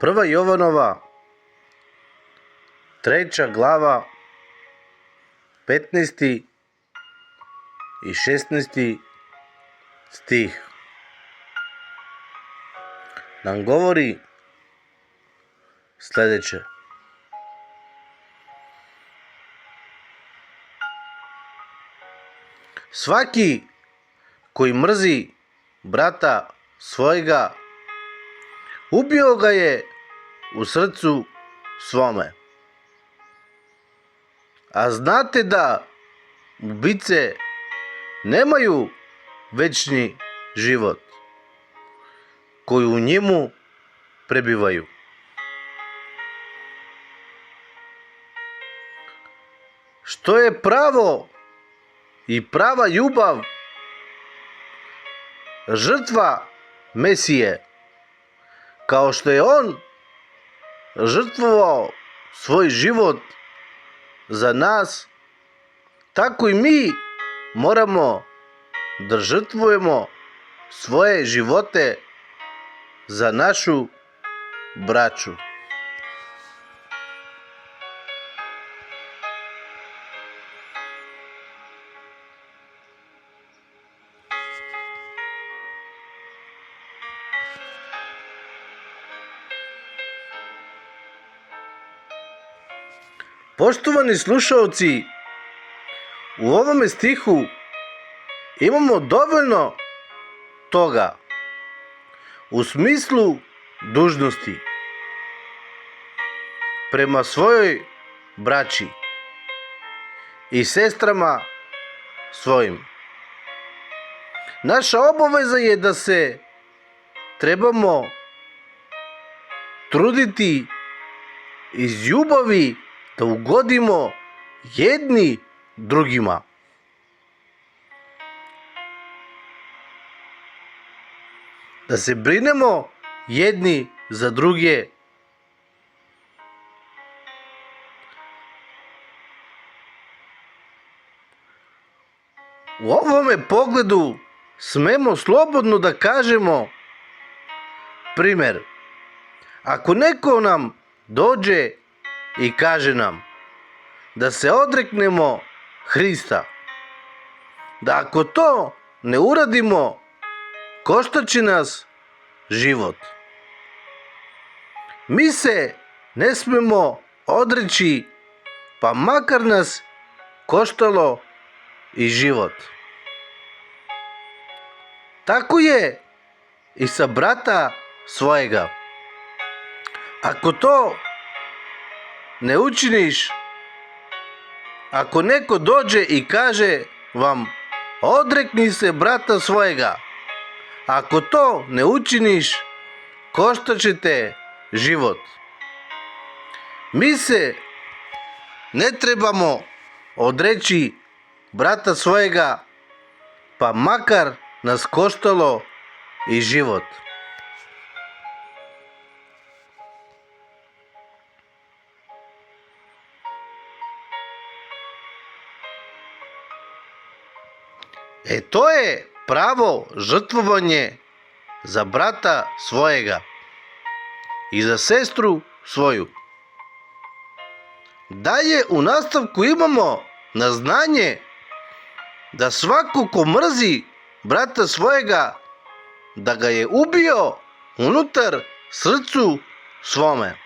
Prva Jovanova, 3. glava, 15. i 16. stih nam govori sljedeće. Svaki koji mrzi brata svojega, ubio ga je u srcu svome. A znate da ubice nemaju večni život, koji u njemu prebivaju. Što je pravo i prava ljubav, žrtva Mesije, kao što je on žrtvovao svoj život za nas, tako i mi moramo da žrtvujemo svoje živote za našu braću. Poštovani slušaoci, u ovome stihu imamo dovoljno toga u smislu dužnosti prema svojoj braći i sestrama svojim. Naša obaveza je da se trebamo truditi iz ljubavi da ugodimo jedni drugima. Da se brinemo jedni za druge. U ovome pogledu smemo slobodno da kažemo primjer. Ako neko nam dođe i kaže nam da se odreknemo Hrista, da ako to ne uradimo, koštaće nas život. Mi se ne smemo odreći, pa makar nas koštalo i život. Tako je i sa brata svojega. Ako to ne učiniš, ako neko dođe i kaže vam odrekni se brata svojega, ako to ne učiniš, koštaće te život. Mi se ne trebamo odreći brata svojega, pa makar nas koštalo i život. To je pravo žrtvovanje za brata svojega i za sestru svoju. Dalje u nastavku imamo na znanje da svako ko mrzi brata svojega, da ga je ubio unutar srcu svome.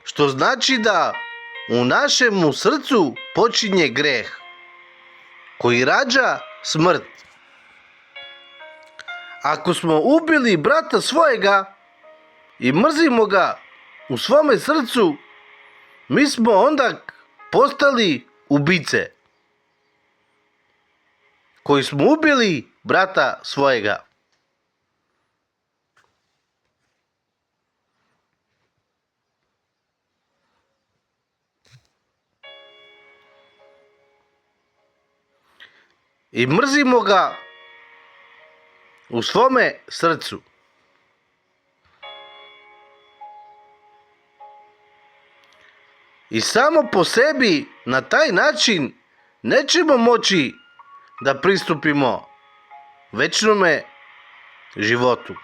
Što znači da u našemu srcu počinje greh koji rađa smrt. Ako smo ubili brata svojega i mrzimo ga u svome srcu, mi smo onda postali ubice koji smo ubili brata svojega. I mrzimo ga u svome srcu. I samo po sebi na taj način nećemo moći da pristupimo večnome životu.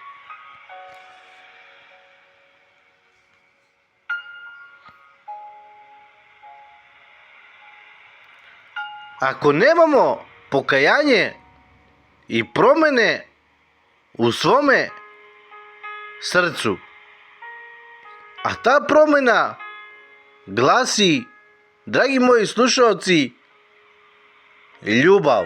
ako nemamo pokajanje i promjene u svome srcu. A ta promjena glasi, dragi moji slušalci, ljubav.